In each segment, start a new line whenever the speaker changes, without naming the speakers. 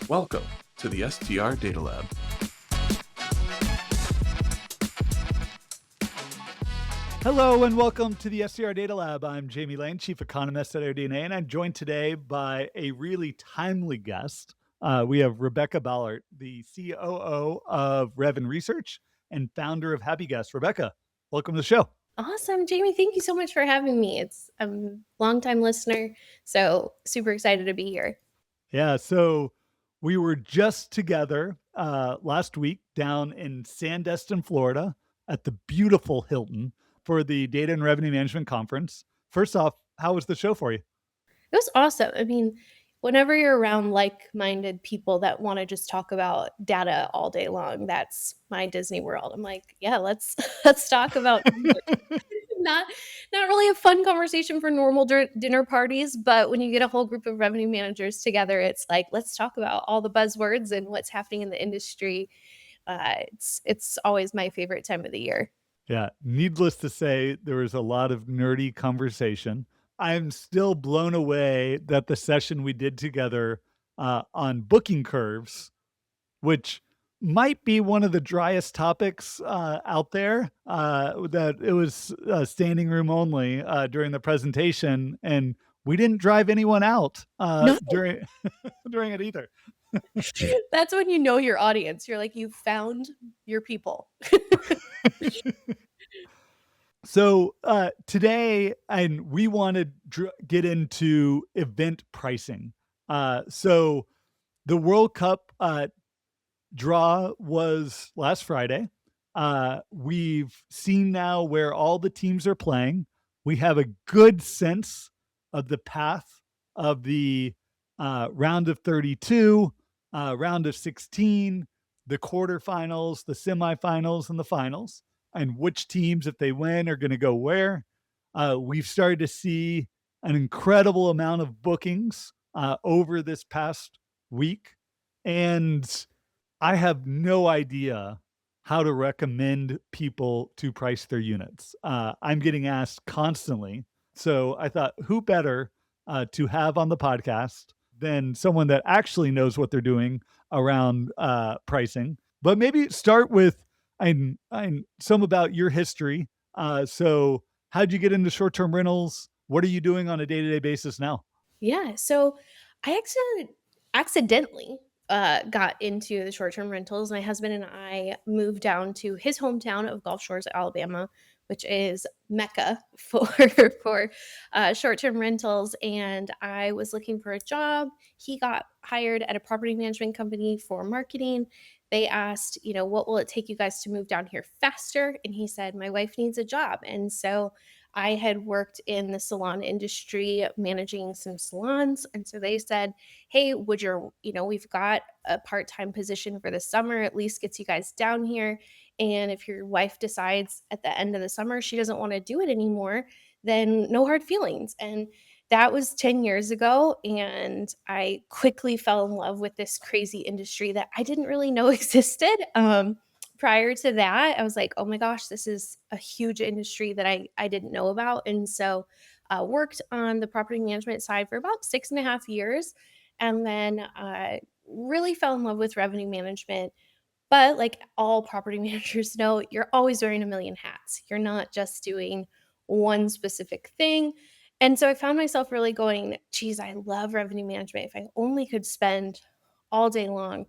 Welcome to the STR Data Lab.
Hello and welcome to the STR Data Lab. I'm Jamie Lane, Chief Economist at AirDNA, and I'm joined today by a really timely guest. We have Rebecca Ballart, the COO of Reven Research and founder of Happy Guest. Rebecca, welcome to the show.
Awesome, Jamie. Thank you so much for having me. I'm a longtime listener, so super excited to be here.
Yeah, so we were just together last week down in Sandestin, Florida at the beautiful Hilton for the Data and Revenue Management Conference. First off, how was the show for you?
It was awesome. I mean, whenever you're around like-minded people that want to just talk about data all day long, that's my Disney World. I'm like, yeah, let's talk about not really a fun conversation for normal dinner parties, but when you get a whole group of revenue managers together, it's like, let's talk about all the buzzwords and what's happening in the industry. It's always my favorite time of the year.
Yeah, needless to say, there was a lot of nerdy conversation. I'm still blown away that the session we did together on booking curves, which might be one of the driest topics out there, that it was standing room only during the presentation, and we didn't drive anyone out
No,
during during it either.
that's when you know your audience. You're like, you found your people.
So today, and we want to get into event pricing. So the World Cup draw was last Friday. We've seen now where all the teams are playing. We have a good sense of the path of the round of 32, round of 16, the quarterfinals, the semifinals, and the finals, and which teams, if they win, are going to go where. We've started to see an incredible amount of bookings over this past week. And I have no idea how to recommend people to price their units. I'm getting asked constantly. So I thought, who better to have on the podcast than someone that actually knows what they're doing around pricing? But maybe start with some about your history. So, how'd you get into short-term rentals? What are you doing on a day-to-day basis now?
Yeah, so I accidentally got into the short-term rentals. My husband and I moved down to his hometown of Gulf Shores, Alabama, which is Mecca for short-term rentals. And I was looking for a job. He got hired at a property management company for marketing. They asked, what will it take you guys to move down here faster? And he said, my wife needs a job. And so I had worked in the salon industry managing some salons. And so they said, hey, we've got a part-time position for the summer, at least gets you guys down here. And if your wife decides at the end of the summer she doesn't want to do it anymore, then no hard feelings. And that was 10 years ago. And I quickly fell in love with this crazy industry that I didn't really know existed. Prior to that, I was like, oh my gosh, this is a huge industry that I didn't know about. And so worked on the property management side for about 6.5 years. And then really fell in love with revenue management. But like all property managers know, you're always wearing a million hats. You're not just doing one specific thing. And so I found myself really going, geez, I love revenue management. If I only could spend all day long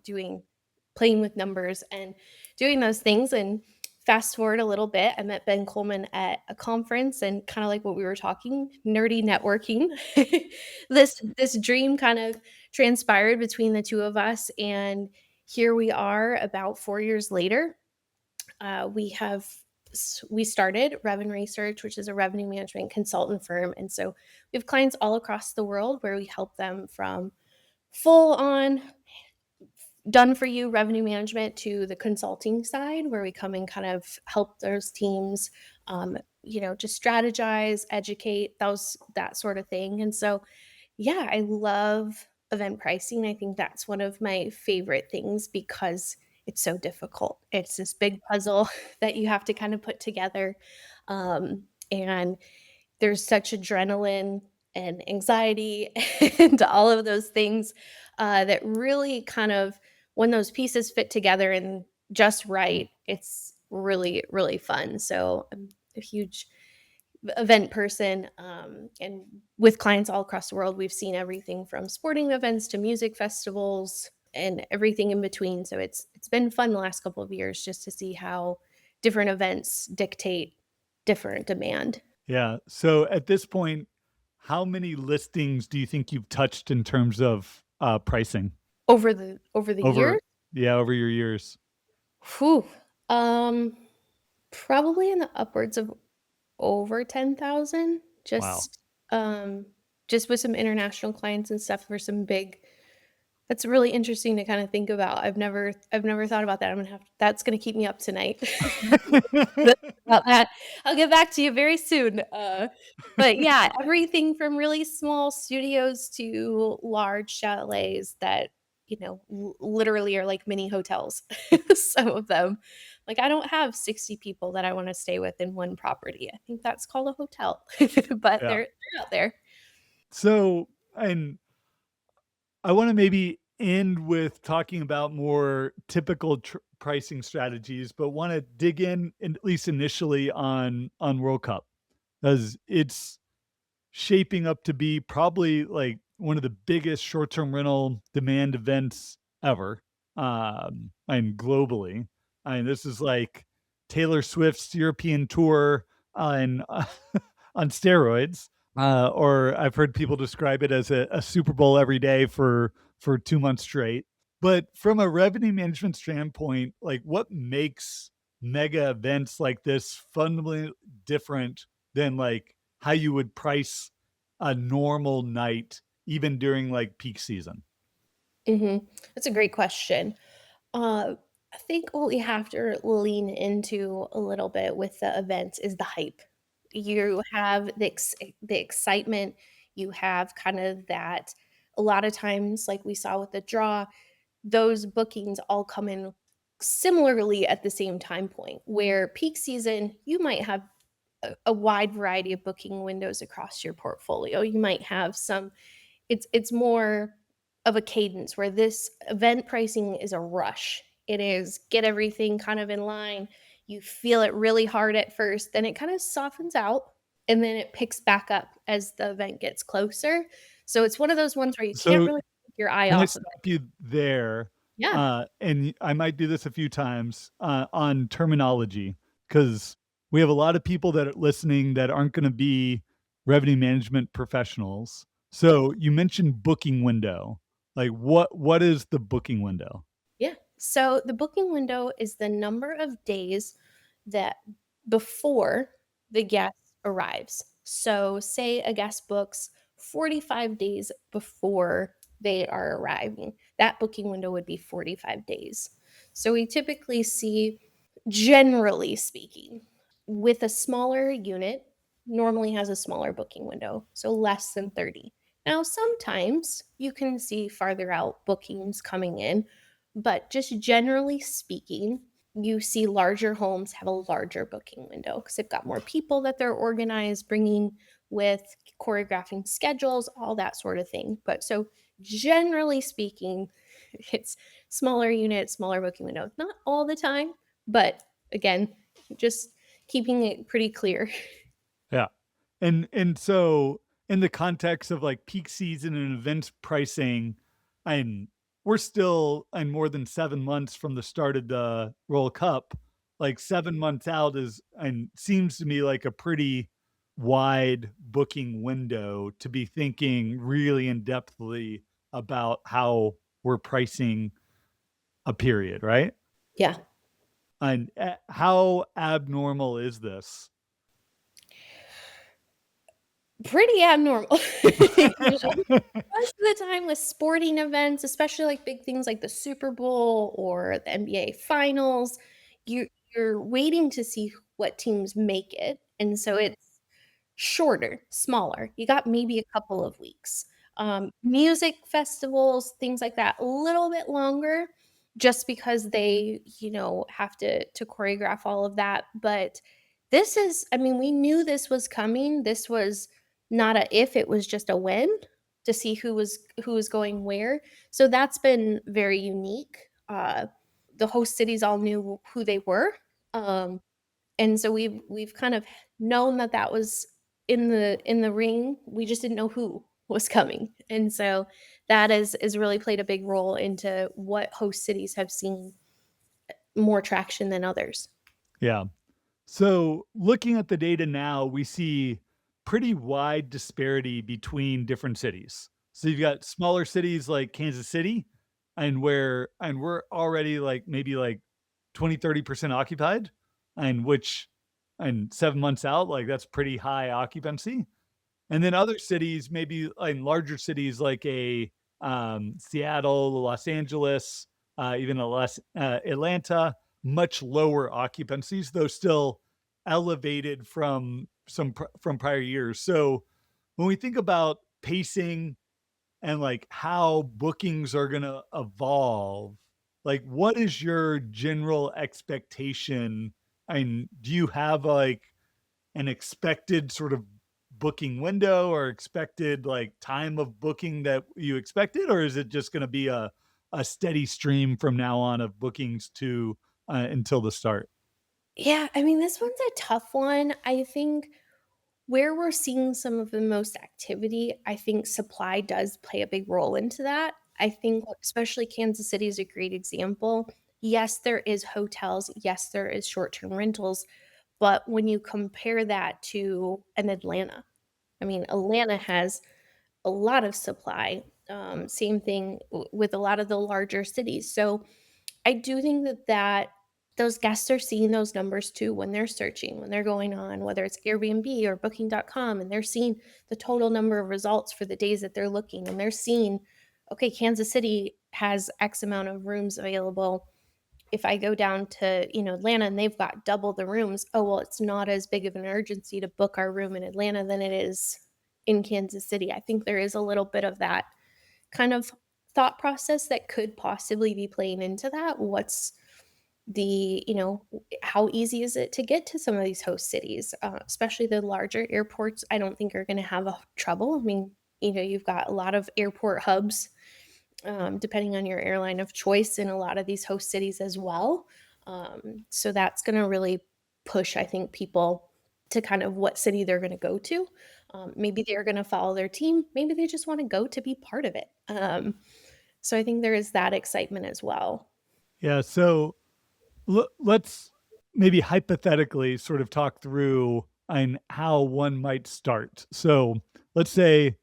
playing with numbers and doing those things. And fast forward a little bit, I met Ben Coleman at a conference, and kind of like what we were talking, nerdy networking. This dream kind of transpired between the two of us, and here we are about 4 years later. We started Reven Research, which is a revenue management consultant firm. And so we have clients all across the world where we help them from full on done for you revenue management to the consulting side, where we come and kind of help those teams, just strategize, educate, that sort of thing. And so, yeah, I love event pricing. I think that's one of my favorite things because it's so difficult. It's this big puzzle that you have to kind of put together. And there's such adrenaline and anxiety and all of those things that really kind of, when those pieces fit together and just right, it's really, really fun. So I'm a huge event person, and with clients all across the world, we've seen everything from sporting events to music festivals and everything in between. So it's been fun the last couple of years just to see how different events dictate different demand.
Yeah. So at this point, how many listings do you think you've touched in terms of pricing
Over the
over
years,
over your years?
whew, um, probably in the upwards of over 10,000,
Wow.
um, just with some international clients and stuff for some big. That's really interesting to kinda think about. I've never thought about that. That's gonna keep me up tonight. About that. I'll get back to you very soon. But yeah, everything from really small studios to large chalets that, literally are like mini hotels, some of them. Like, I don't have 60 people that I wanna stay with in one property. I think that's called a hotel, but
Yeah.
they're out there.
So, and I want to maybe end with talking about more typical pricing strategies, but want to dig at least initially on World Cup, as it's shaping up to be probably like one of the biggest short-term rental demand events ever, and globally. I mean, this is like Taylor Swift's European tour on on steroids. Or I've heard people describe it as a Super Bowl every day for 2 months straight. But from a revenue management standpoint, like what makes mega events like this fundamentally different than like how you would price a normal night, even during like peak season?
Mhm. That's a great question. Uh, I think what we have to lean into a little bit with the events is the hype. You have the excitement, you have kind of that. A lot of times, like we saw with the draw, those bookings all come in similarly at the same time point, where peak season, you might have a wide variety of booking windows across your portfolio. You might have some. It's more of a cadence where this event pricing is a rush. It is get everything kind of in line. You feel it really hard at first, then it kind of softens out, and then it picks back up as the event gets closer. So it's one of those ones where you can't
So
really take your eye
can I
off of
stop
it.
you there?
Yeah.
And I might do this a few times on terminology, because we have a lot of people that are listening that aren't going to be revenue management professionals. So you mentioned booking window. Like what is the booking window?
Yeah. So the booking window is the number of days that before the guest arrives. So say a guest books 45 days before they are arriving. That booking window would be 45 days. So we typically see, generally speaking, with a smaller unit, normally has a smaller booking window, so less than 30. Now, sometimes you can see farther out bookings coming in, but just generally speaking, you see larger homes have a larger booking window because they've got more people that they're organized, bringing with choreographing schedules, all that sort of thing. But so generally speaking, it's smaller unit, smaller booking window. Not all the time, but again, just keeping it pretty clear.
Yeah. And so in the context of like peak season and events pricing, and we're still in more than 7 months from the start of the World Cup. Like 7 months out is and seems to me like a pretty wide booking window to be thinking really in depthly about how we're pricing a period, right?
Yeah.
And how abnormal is this?
Pretty abnormal. Most of the time with sporting events, especially like big things like the Super Bowl or the NBA finals, you're waiting to see what teams make it. And so it's shorter, smaller. You got maybe a couple of weeks. Music festivals, things like that, a little bit longer just because they, have to choreograph all of that. But this is, I mean, we knew this was coming. This was not a if, it was just a when, to see who was going where. So that's been very unique. The host cities all knew who they were. Um, and so we've kind of known that that was in the ring. We just didn't know who was coming. And so that is really played a big role into what host cities have seen more traction than others.
Yeah. So looking at the data now, we see pretty wide disparity between different cities. So you've got smaller cities like Kansas City and we're already like maybe like 20, 30% occupied, and which and 7 months out, like that's pretty high occupancy. And then other cities, maybe in larger cities like a Seattle, Los Angeles, even Atlanta, much lower occupancies, though still elevated from from prior years. So when we think about pacing and like how bookings are going to evolve, like what is your general expectation? And do you have like an expected sort of booking window or expected like time of booking that you expected, or is it just going to be a steady stream from now on of bookings to until the start?
Yeah, I mean, this one's a tough one. I think where we're seeing some of the most activity, I think supply does play a big role into that. I think especially Kansas City is a great example. Yes, there is hotels. Yes, there is short-term rentals. But when you compare that to an Atlanta, I mean, Atlanta has a lot of supply. Same thing with a lot of the larger cities. So I do think that those guests are seeing those numbers too when they're searching, when they're going on, whether it's Airbnb or Booking.com, and they're seeing the total number of results for the days that they're looking, and they're seeing, okay, Kansas City has X amount of rooms available. If I go down to, Atlanta and they've got double the rooms, oh, well, it's not as big of an urgency to book our room in Atlanta than it is in Kansas City. I think there is a little bit of that kind of thought process that could possibly be playing into that. What's how easy is it to get to some of these host cities, especially the larger airports? I don't think are going to have a trouble. I mean, you've got a lot of airport hubs, depending on your airline of choice in a lot of these host cities as well. So that's going to really push, I think, people to kind of what city they're going to go to. Maybe they're going to follow their team. Maybe they just want to go to be part of it. So I think there is that excitement as well.
Yeah. So let's maybe hypothetically sort of talk through and how one might start. So let's say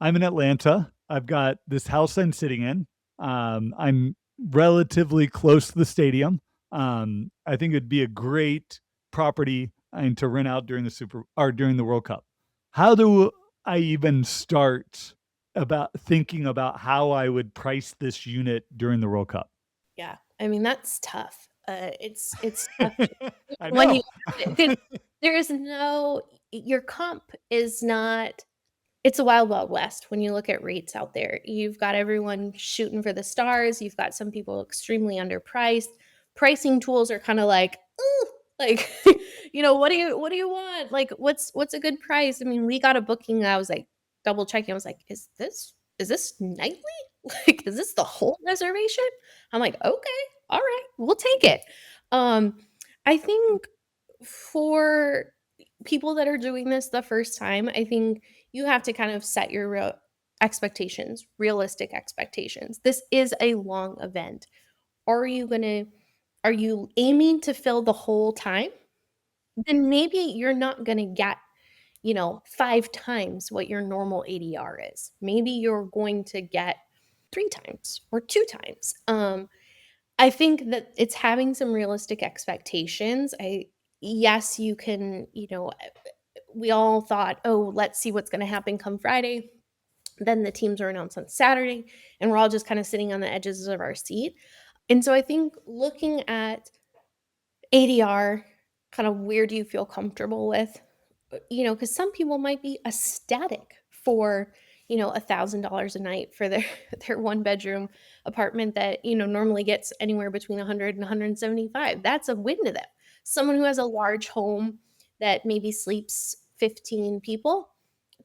I'm in Atlanta. I've got this house I'm sitting in. I'm relatively close to the stadium. I think it'd be a great property and to rent out during the Super or during the World Cup. How do I even start about thinking about how I would price this unit during the World Cup?
Yeah, I mean that's tough. It's tough
I
when you
know.
because there is no your comp is not. It's a wild, wild west when you look at rates out there. You've got everyone shooting for the stars. You've got some people extremely underpriced. Pricing tools are kind of like, ooh, like, what do you want? Like, what's a good price? I mean, we got a booking. I was like double checking. I was like, is this nightly? Like, is this the whole reservation? I'm like, okay, all right, we'll take it. Um, I think for people that are doing this the first time, I think you have to kind of set your expectations, realistic expectations. This is a long event. Are you going to are you aiming to fill the whole time? Then maybe you're not going to get, 5 times what your normal ADR is. Maybe you're going to get 3 times or 2 times. I think that it's having some realistic expectations. Yes, you can, we all thought, oh, let's see what's going to happen come Friday. Then the teams are announced on Saturday, and we're all just kind of sitting on the edges of our seat. And so I think looking at ADR, kind of where do you feel comfortable with? Because some people might be ecstatic for, $1,000 a night for their their one bedroom apartment that normally gets anywhere between 100 and 175. That's a win to them. Someone who has a large home that maybe sleeps 15 people,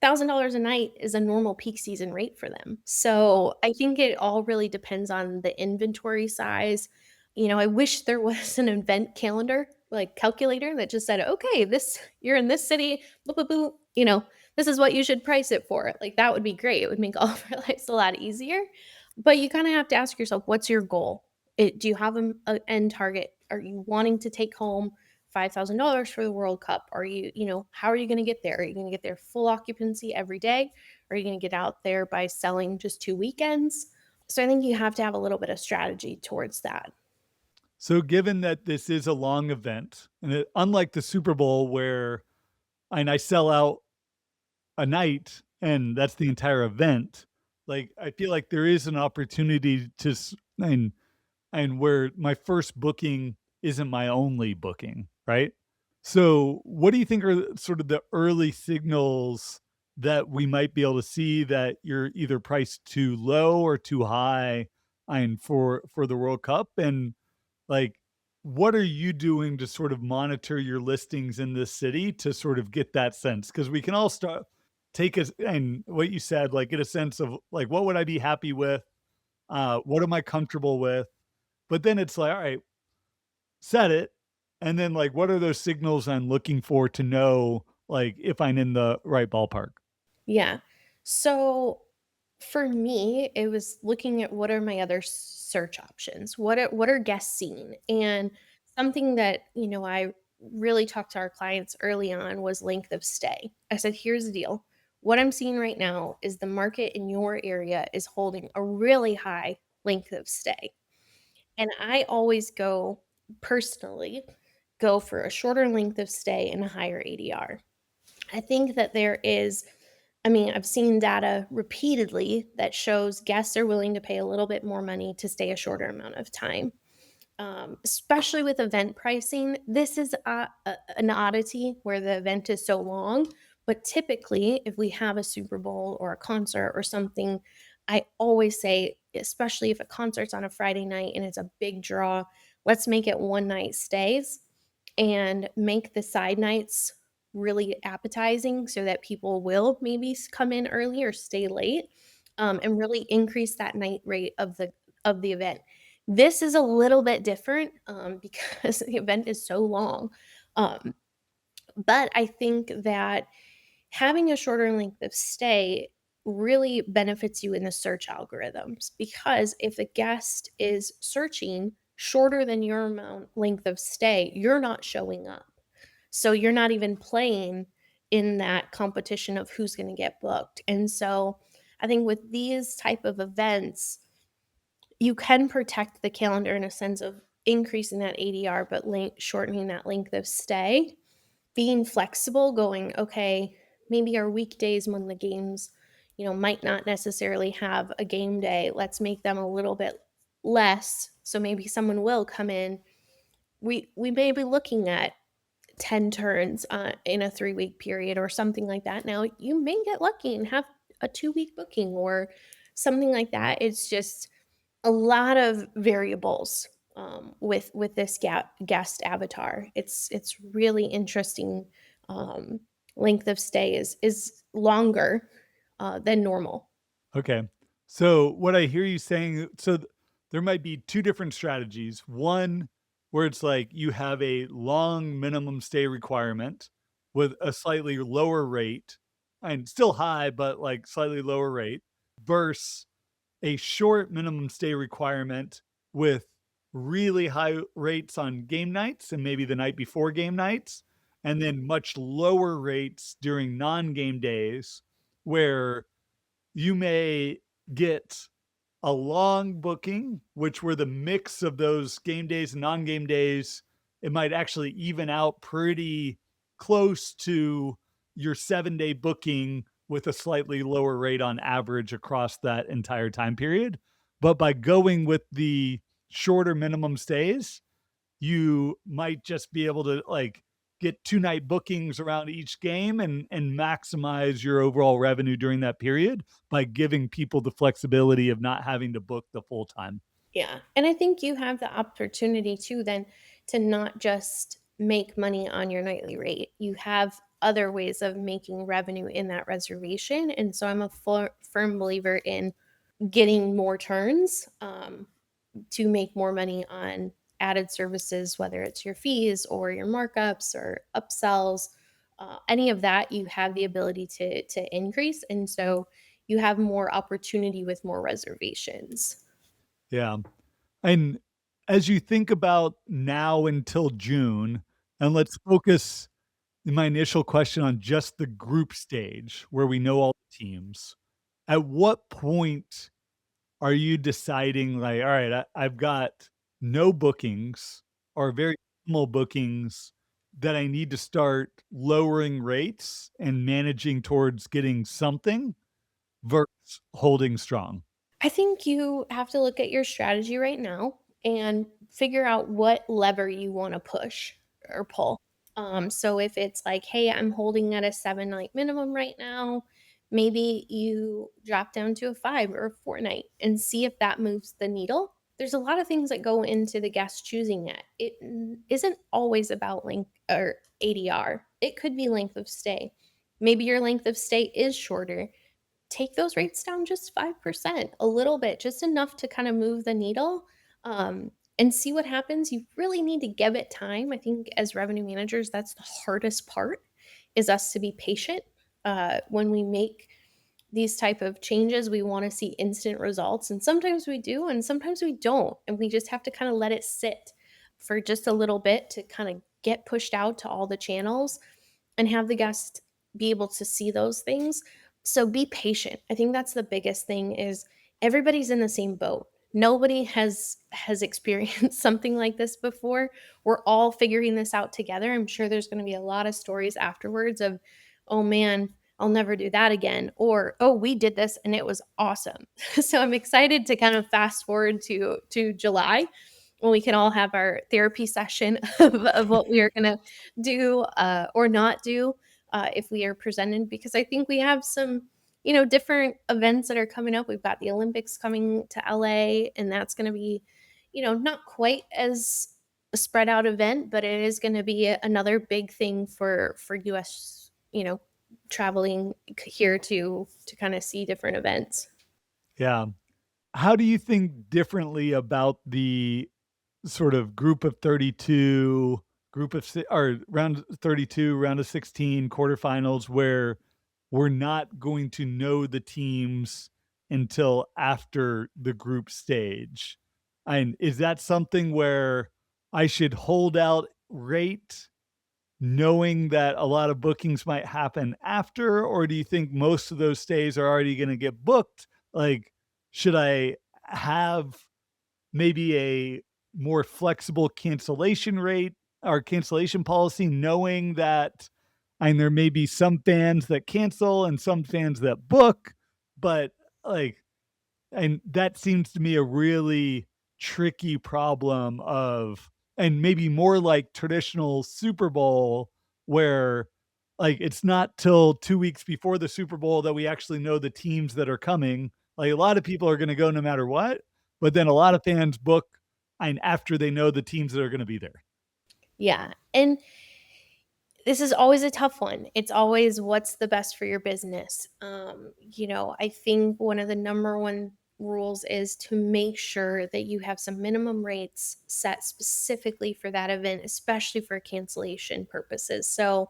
$1,000 a night is a normal peak season rate for them. So I think it all really depends on the inventory size. I wish there was an event calendar, like calculator that just said, okay, this you're in this city, boop, boop, boop, this is what you should price it for. Like that would be great. It would make all of our lives a lot easier. But you kind of have to ask yourself, what's your goal? Do you have an end target? Are you wanting to take home $5,000 for the World Cup? How are you going to get there? Are you going to get there full occupancy every day? Are you going to get out there by selling just 2 weekends? So I think you have to have a little bit of strategy towards that.
So given that this is a long event, and unlike the Super Bowl where and I sell out a night and that's the entire event, like, I feel like there is an opportunity to and where my first booking isn't my only booking, right? So, what do you think are sort of the early signals that we might be able to see that you're either priced too low or too high and for the World Cup? And like, what are you doing to sort of monitor your listings in this city to sort of get that sense? Because we can all start take us and what you said, like get a sense of like what would I be happy with? What am I comfortable with? But then it's like, all right, set it. And then like what are those signals I'm looking for to know like if I'm in the right ballpark?
Yeah. So for me, it was looking at what are my other search options? What are guests seeing? And something that, I really talked to our clients early on was length of stay. I said, here's the deal. What I'm seeing right now is the market in your area is holding a really high length of stay. And I always personally go for a shorter length of stay and a higher ADR. I think that I've seen data repeatedly that shows guests are willing to pay a little bit more money to stay a shorter amount of time. Especially with event pricing, this is an oddity where the event is so long. But typically, if we have a Super Bowl or a concert or something, I always say, especially if a concert's on a Friday night and it's a big draw, let's make it one night stays and make the side nights really appetizing so that people will maybe come in early or stay late, and really increase that night rate of the event. This is a little bit different, because the event is so long. Um, but I think that having a shorter length of stay really benefits you in the search algorithms, because if a guest is searching shorter than your amount length of stay, you're not showing up. So you're not even playing in that competition of who's going to get booked. And so I think with these type of events, you can protect the calendar in a sense of increasing that ADR, but shortening that length of stay, being flexible, going, okay, maybe our weekdays when the games, might not necessarily have a game day, let's make them a little bit less. So maybe someone will come in. We may be looking at 10 turns in a 3 week period or something like that. Now, you may get lucky and have a 2 week booking or something like that. It's just a lot of variables, with this guest avatar. It's really interesting. Um, Length of stay is longer than normal.
Okay. So what I hear you saying, there might be two different strategies. One where it's like you have a long minimum stay requirement with a slightly lower rate and still high, but like slightly lower rate versus a short minimum stay requirement with really high rates on game nights and maybe the night before game nights, and then much lower rates during non-game days where you may get a long booking, which were the mix of those game days and non-game days. It might actually even out pretty close to your 7-day booking with a slightly lower rate on average across that entire time period. But by going with the shorter minimum stays, you might just be able to like get 2 night bookings around each game and maximize your overall revenue during that period by giving people the flexibility of not having to book the full time.
Yeah. And I think you have the opportunity too then to not just make money on your nightly rate. You have other ways of making revenue in that reservation. And so I'm a firm believer in getting more turns to make more money on added services, whether it's your fees or your markups or upsells. Any of that, you have the ability to increase, and so you have more opportunity with more reservations.
Yeah. And as you think about now until June, and let's focus in my initial question on just the group stage where we know all the teams. At what point are you deciding like, all right, I've got no bookings or very minimal bookings that I need to start lowering rates and managing towards getting something versus holding strong?
I think you have to look at your strategy right now and figure out what lever you want to push or pull. So if it's like, hey, I'm holding at a 7 night minimum right now, maybe you drop down to a 5 or a 4 night and see if that moves the needle. There's a lot of things that go into the guest choosing it. It isn't always about length or ADR. It could be length of stay. Maybe your length of stay is shorter. Take those rates down just 5%, a little bit, just enough to kind of move the needle, and see what happens. You really need to give it time. I think as revenue managers, that's the hardest part, is us to be patient. When we make these type of changes, we want to see instant results, and sometimes we do and sometimes we don't, and we just have to kind of let it sit for just a little bit to kind of get pushed out to all the channels and have the guest be able to see those things. So be patient. I think that's the biggest thing, is everybody's in the same boat. Nobody has experienced something like this before. We're all figuring this out together. I'm sure there's going to be a lot of stories afterwards of, oh man, I'll never do that again, or oh, we did this and it was awesome. So I'm excited to kind of fast forward to July, when we can all have our therapy session of what we are going to do or not do if we are presented, because I think we have some, different events that are coming up. We've got the Olympics coming to LA, and that's going to be, not quite as a spread out event, but it is going to be another big thing for US, traveling here to kind of see different events.
Yeah. How do you think differently about the sort of group of 32, group of or round 32, round of 16, quarterfinals, where we're not going to know the teams until after the group stage? And is that something where I should hold out rate knowing that a lot of bookings might happen after, or do you think most of those stays are already going to get booked? Like, should I have maybe a more flexible cancellation rate or cancellation policy, knowing that and there may be some fans that cancel and some fans that book, but like, and that seems to me a really tricky problem of, and maybe more like traditional Super Bowl where like it's not till 2 weeks before the Super Bowl that we actually know the teams that are coming. Like a lot of people are going to go no matter what, but then a lot of fans book and after they know the teams that are going to be there.
Yeah. And this is always a tough one. It's always what's the best for your business. I think one of the number one rules is to make sure that you have some minimum rates set specifically for that event, especially for cancellation purposes. So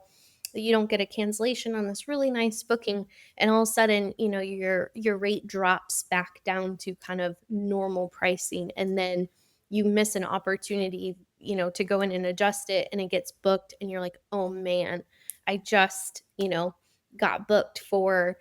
that you don't get a cancellation on this really nice booking, and all of a sudden, your rate drops back down to kind of normal pricing, and then you miss an opportunity, to go in and adjust it, and it gets booked and you're like, "Oh man, I just, got booked for,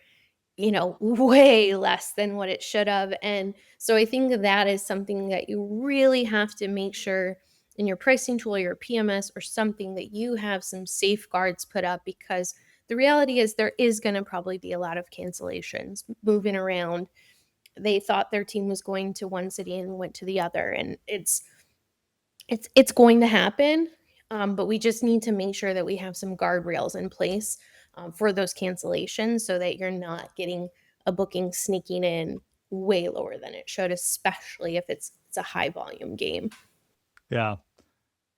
way less than what it should have." And so I think that is something that you really have to make sure in your pricing tool, your PMS or something, that you have some safeguards put up, because the reality is there is going to probably be a lot of cancellations moving around. They thought their team was going to one city and went to the other, and it's going to happen, but we just need to make sure that we have some guardrails in place for those cancellations, so that you're not getting a booking sneaking in way lower than it should, especially if it's a high volume game.
Yeah.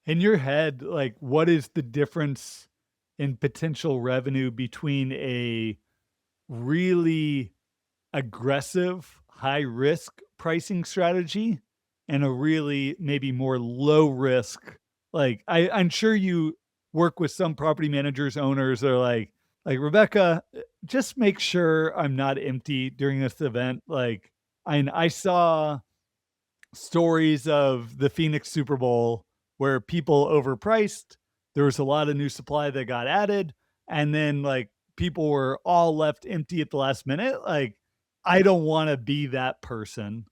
In your head, like what is the difference in potential revenue between a really aggressive, high risk pricing strategy and a really maybe more low risk. Like I'm sure you work with some property managers, owners that are like Rebecca, just make sure I'm not empty during this event. Like I saw stories of the Phoenix Super Bowl where people overpriced. There was a lot of new supply that got added, and then like people were all left empty at the last minute. Like, I don't want to be that person.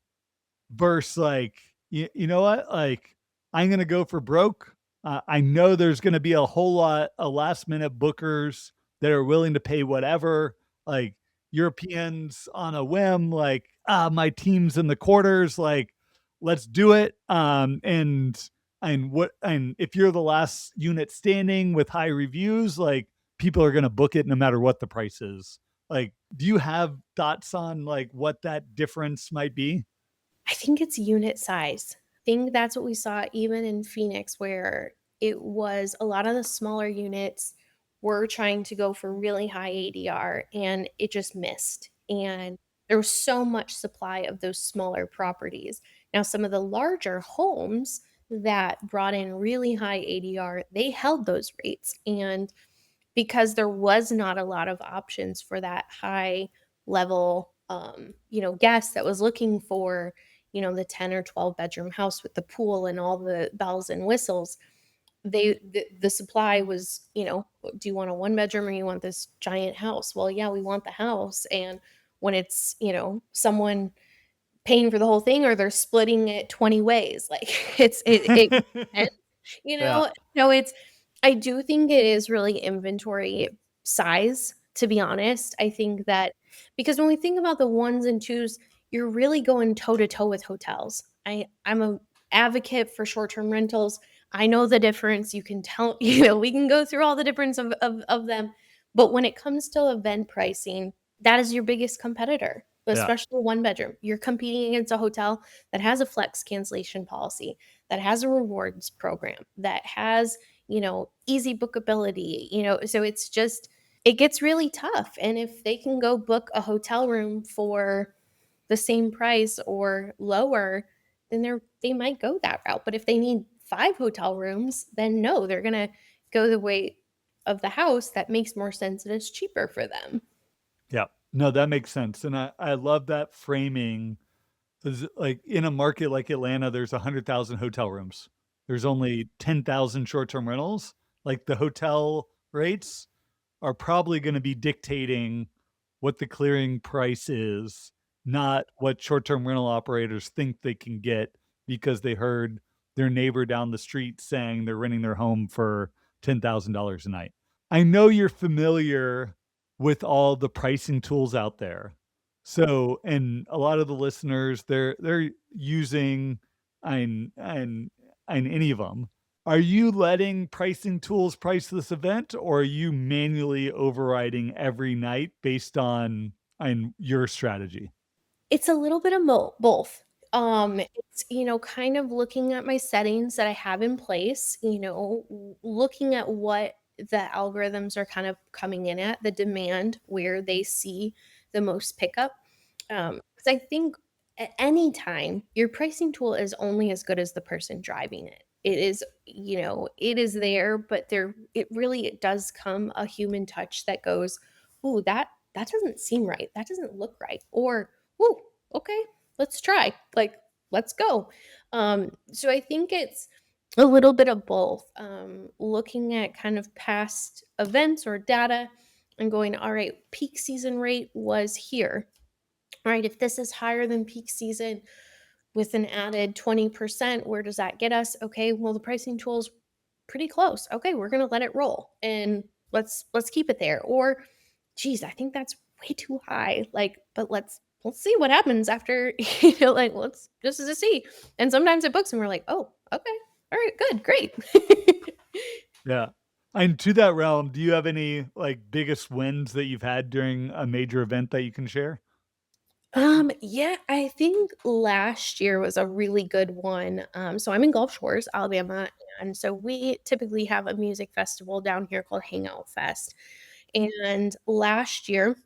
Versus like, you know what? Like, I'm gonna go for broke. I know there's gonna be a whole lot of last minute bookers that are willing to pay whatever. Like Europeans on a whim, like, my team's in the quarters, like, let's do it. And if you're the last unit standing with high reviews, like people are gonna book it no matter what the price is. Like, do you have thoughts on like what that difference might be?
I think it's unit size. I think that's what we saw even in Phoenix, where it was a lot of the smaller units were trying to go for really high ADR and it just missed. And there was so much supply of those smaller properties. Now, some of the larger homes that brought in really high ADR, they held those rates. And because there was not a lot of options for that high level guest that was looking for the 10 or 12 bedroom house with the pool and all the bells and whistles. The supply was, do you want a one bedroom or you want this giant house? Well, yeah, we want the house. And when it's someone paying for the whole thing or they're splitting it 20 ways, like it and,
Yeah.
no, it's I do think it is really inventory size, to be honest. I think that because when we think about the ones and twos, you're really going toe to toe with hotels. I'm a advocate for short-term rentals. I know the difference. You can tell, we can go through all the difference of them. But when it comes to event pricing, that is your biggest competitor,
Yeah.
especially one bedroom. You're competing against a hotel that has a flex cancellation policy, that has a rewards program, that has, easy bookability, so it gets really tough. And if they can go book a hotel room for the same price or lower, then they might go that route. But if they need 5 hotel rooms, then no, they're going to go the way of the house that makes more sense and is cheaper for them.
Yeah. No, that makes sense. And I love that framing. 'Cause like in a market like Atlanta, there's 100,000 hotel rooms. There's only 10,000 short-term rentals. Like the hotel rates are probably going to be dictating what the clearing price is, not what short-term rental operators think they can get because they heard their neighbor down the street saying they're renting their home for $10,000 a night. I know you're familiar with all the pricing tools out there. So, and a lot of the listeners, they're using and any of them. Are you letting pricing tools price this event, or are you manually overriding every night based on your strategy?
It's a little bit of both. It's, kind of looking at my settings that I have in place, looking at what the algorithms are kind of coming in at, the demand where they see the most pickup. Because I think at any time, your pricing tool is only as good as the person driving it. It is, it is there, but it does come a human touch that goes, "Ooh, that doesn't seem right. That doesn't look right." Or, "Ooh, okay, let's try. Like, let's go." So I think it's a little bit of both. Looking at kind of past events or data and going, all right, peak season rate was here. Right, if this is higher than peak season with an added 20%, where does that get us? Okay, well, the pricing tool's pretty close. Okay, we're gonna let it roll and let's keep it there. Or, geez, I think that's way too high. Like, but let's see what happens after, like let's just to see. And sometimes it books and we're like, oh, okay, all right, good, great.
Yeah. And to that realm, do you have any like biggest wins that you've had during a major event that you can share?
Yeah, I think last year was a really good one. So I'm in Gulf Shores, Alabama. And so we typically have a music festival down here called Hangout Fest. And last year,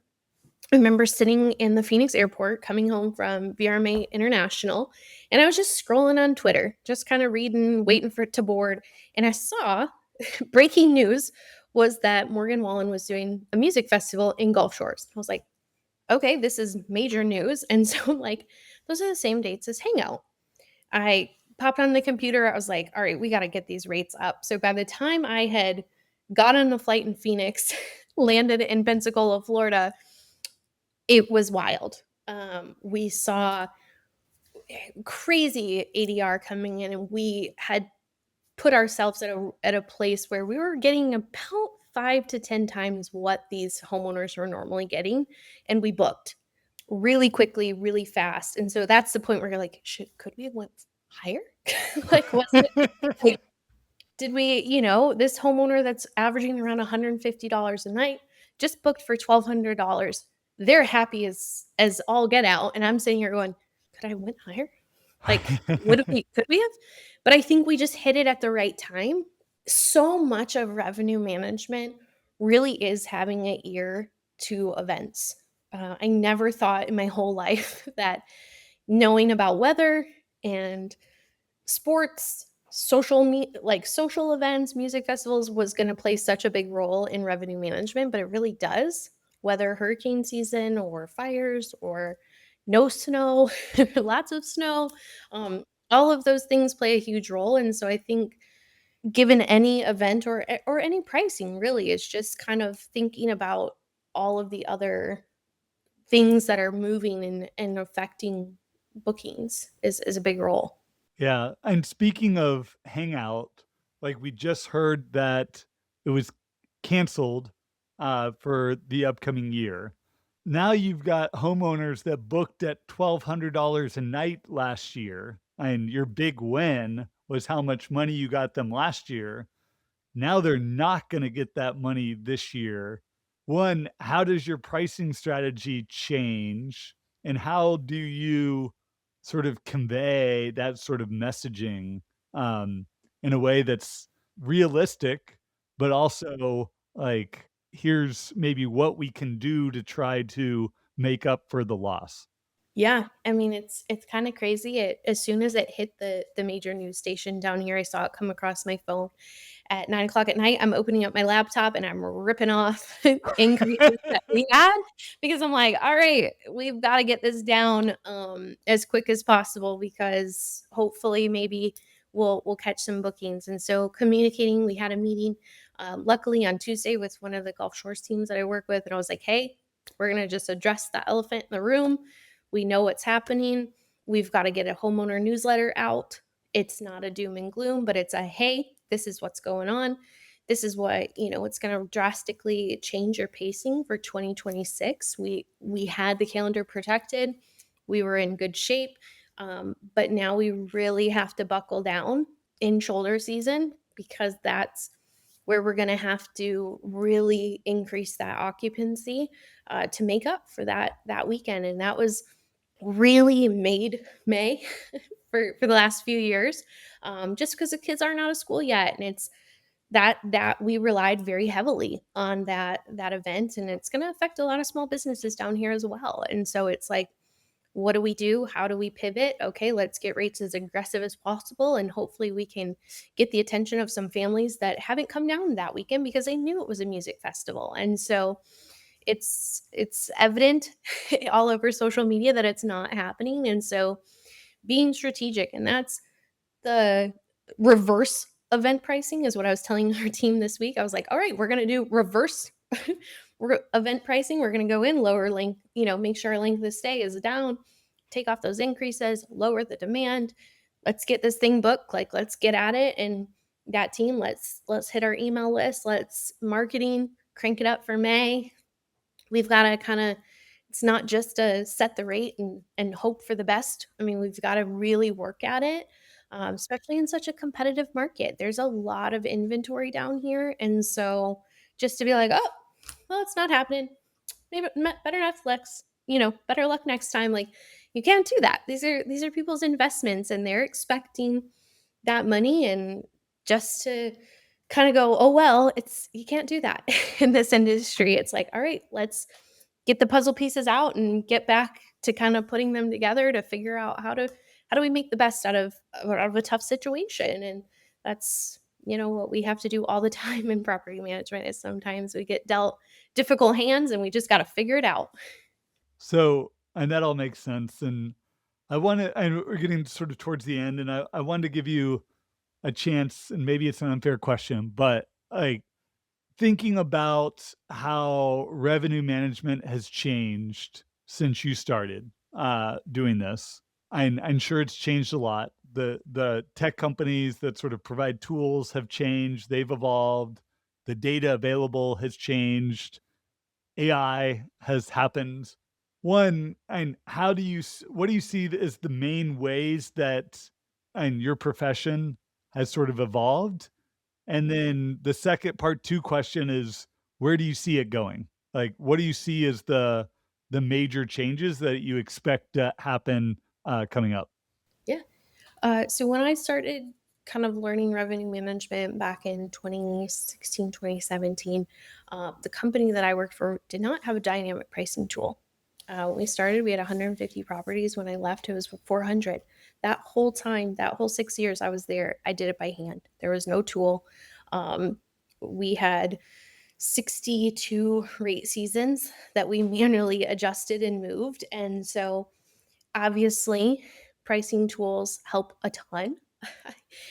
I remember sitting in the Phoenix airport coming home from VRMA International, and I was just scrolling on Twitter, just kind of reading, waiting for it to board. And I saw breaking news was that Morgan Wallen was doing a music festival in Gulf Shores. I was like, okay, this is major news. And so, like, those are the same dates as Hangout. I popped on the computer. I was like, all right, we got to get these rates up. So by the time I had got on the flight in Phoenix, landed in Pensacola, Florida, it was wild. We saw crazy ADR coming in, and we had put ourselves at a place where we were getting about 5 to 10 times what these homeowners were normally getting, and we booked really quickly, really fast. And so that's the point where you're like, could we have went higher? Like, was it like, did we, this homeowner that's averaging around $150 a night just booked for $1,200. They're happy as all get out. And I'm sitting here going, could I have went higher? Like, could we have? But I think we just hit it at the right time. So much of revenue management really is having an ear to events. I never thought in my whole life that knowing about weather and sports, social events, music festivals was going to play such a big role in revenue management, but it really does. Whether hurricane season or fires or no snow, lots of snow, all of those things play a huge role. And so I think given any event or any pricing, really, it's just kind of thinking about all of the other things that are moving and affecting bookings is a big role.
Yeah, and speaking of Hangout, like, we just heard that it was canceled, for the upcoming year. Now you've got homeowners that booked at $1,200 a night last year, and your big win was how much money you got them last year. Now they're not gonna get that money this year. One, how does your pricing strategy change? And how do you sort of convey that sort of messaging, um, in a way that's realistic, but also, like, here's maybe what we can do to try to make up for the loss?
Yeah, I mean, it's kinda crazy. As soon as it hit the major news station down here, I saw it come across my phone at 9 o'clock at night. I'm opening up my laptop and I'm ripping off increases that we had because I'm like, "All right, we've gotta get this down, as quick as possible because hopefully maybe we'll catch some bookings." And so communicating, we had a meeting, luckily on Tuesday with one of the Gulf Shores teams that I work with, and I was like, "Hey, we're gonna just address the elephant in the room. We know what's happening. We've got to get a homeowner newsletter out. It's not a doom and gloom, but it's a hey, this is what's going on. This is what, it's going to drastically change your pacing for 2026. We had the calendar protected. We were in good shape. But now we really have to buckle down in shoulder season because that's where we're going to have to really increase that occupancy to make up for that weekend. And that was really made May for the last few years, just because the kids aren't out of school yet, and it's that we relied very heavily on that event, and it's going to affect a lot of small businesses down here as well. And so it's like, what do we do? How do we pivot? Okay, let's get rates as aggressive as possible, and hopefully we can get the attention of some families that haven't come down that weekend because they knew it was a music festival. And so it's evident all over social media that it's not happening. And so being strategic, and that's the reverse event pricing is what I was telling our team this week. I was like, all right, we're going to do reverse event pricing. We're going to go in lower length, make sure our length of stay is down, take off those increases, lower the demand. Let's get this thing booked. Like, let's get at it. And that team, let's hit our email list. Let's marketing, crank it up for May. We've got to kind of, it's not just to set the rate and hope for the best. I mean, we've got to really work at it, especially in such a competitive market. There's a lot of inventory down here. And so just to be like, oh, well, it's not happening. Maybe better Netflix, better luck next time. Like, you can't do that. These are people's investments, and they're expecting that money. And just to kind of go, oh well, it's you can't do that in this industry. It's like, all right, let's get the puzzle pieces out and get back to kind of putting them together to figure out how do we make the best out of a tough situation. And that's what we have to do all the time in property management is sometimes we get dealt difficult hands and we just got to figure it out.
So, and that all makes sense. And and we're getting sort of towards the end, and I wanted to give you a chance, and maybe it's an unfair question, but like thinking about how revenue management has changed since you started doing this. I'm sure it's changed a lot. The tech companies that sort of provide tools have changed, they've evolved, the data available has changed, AI has happened. One, and how do you what do you see as the main ways that and your profession has sort of evolved? And then the second part 2 question is, where do you see it going? Like, what do you see as the major changes that you expect to happen, coming up?
Yeah. So when I started kind of learning revenue management back in 2016, 2017, the company that I worked for did not have a dynamic pricing tool. When we started, we had 150 properties. When I left, it was 400. That whole time, that whole 6 years I was there, I did it by hand. There was no tool. Um, we had 62 rate seasons that we manually adjusted and moved. And so obviously, pricing tools help a ton.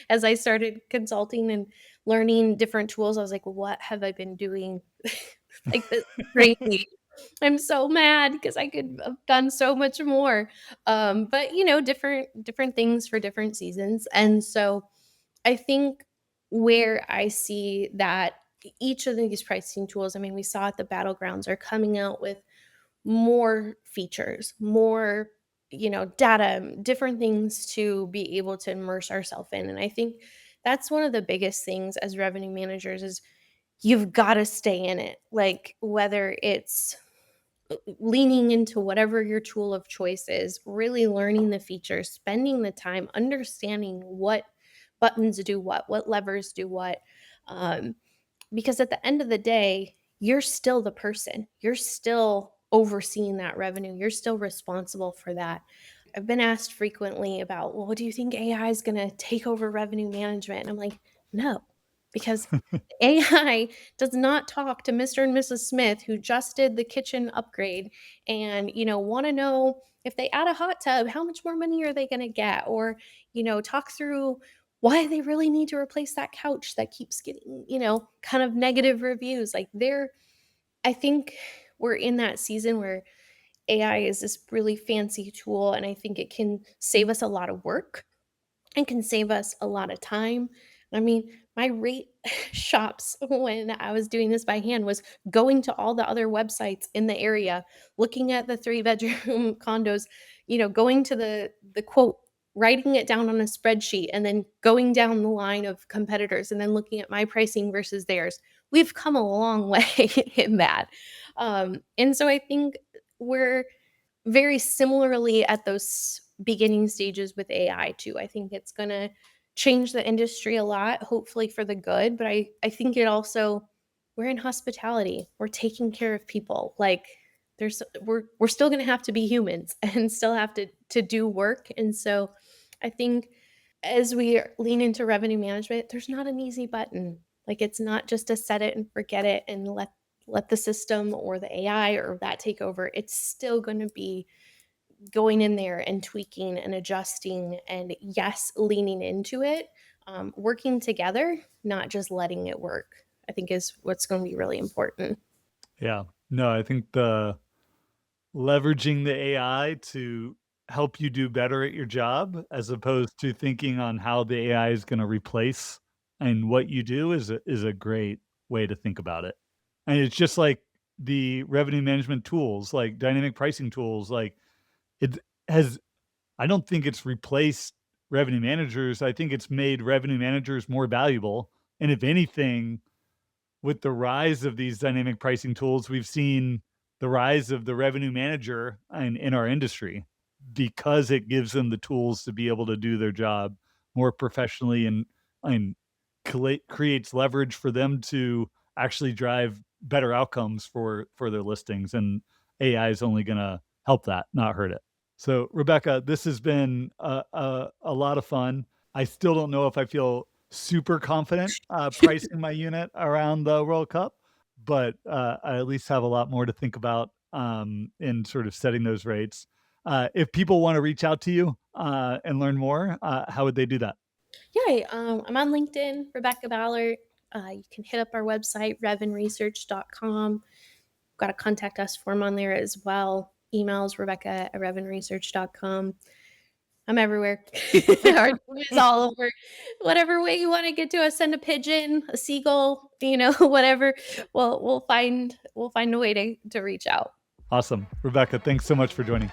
As I started consulting and learning different tools, I was like, what have I been doing? Like this is crazy. I'm so mad because I could have done so much more. But different things for different seasons. And so I think where I see that each of these pricing tools, I mean, we saw at the battlegrounds are coming out with more features, more, data, different things to be able to immerse ourselves in. And I think that's one of the biggest things as revenue managers is you've got to stay in it. Like whether it's leaning into whatever your tool of choice is, really learning the features, spending the time, understanding what buttons do what levers do what. Um, because at the end of the day, you're still the person. You're still overseeing that revenue. You're still responsible for that. I've been asked frequently about, well, do you think AI is going to take over revenue management? And I'm like, no, because AI does not talk to Mr. and Mrs. Smith who just did the kitchen upgrade and, want to know if they add a hot tub, how much more money are they going to get? Or, talk through why they really need to replace that couch that keeps getting, kind of negative reviews. Like I think we're in that season where AI is this really fancy tool and I think it can save us a lot of work and can save us a lot of time. I mean, my rate shops when I was doing this by hand was going to all the other websites in the area, looking at the 3-bedroom condos, going to the quote, writing it down on a spreadsheet and then going down the line of competitors and then looking at my pricing versus theirs. We've come a long way in that. And so I think we're very similarly at those beginning stages with AI too. I think it's going to change the industry a lot, hopefully for the good, but I think it also we're in hospitality. We're taking care of people. Like we're still going to have to be humans and still have to do work. And so I think as we lean into revenue management, there's not an easy button. Like it's not just to set it and forget it and let the system or the AI or that take over. It's still going to be going in there and tweaking and adjusting and yes, leaning into it, working together, not just letting it work, I think is what's going to be really important.
Yeah. No, I think the leveraging the AI to help you do better at your job as opposed to thinking on how the AI is gonna replace and what you do is a great way to think about it. And it's just like the revenue management tools, like dynamic pricing tools, like it has I don't think it's replaced revenue managers. I think it's made revenue managers more valuable. And if anything, with the rise of these dynamic pricing tools, we've seen the rise of the revenue manager in our industry because it gives them the tools to be able to do their job more professionally and creates leverage for them to actually drive better outcomes for their listings, and AI is only going to help that, not hurt it. So, Rebecca, this has been a lot of fun. I still don't know if I feel super confident pricing my unit around the World Cup, but I at least have a lot more to think about in sort of setting those rates. If people want to reach out to you and learn more, how would they do that?
Yeah, I'm on LinkedIn, Rebecca Ballart. You can hit up our website, revenresearch.com. Got a contact us form on there as well. Emails, Rebecca@revenresearch.com. I'm everywhere. Our team is all over. Whatever way you want to get to us, send a pigeon, a seagull, whatever. We'll find a way to reach out.
Awesome. Rebecca, thanks so much for joining.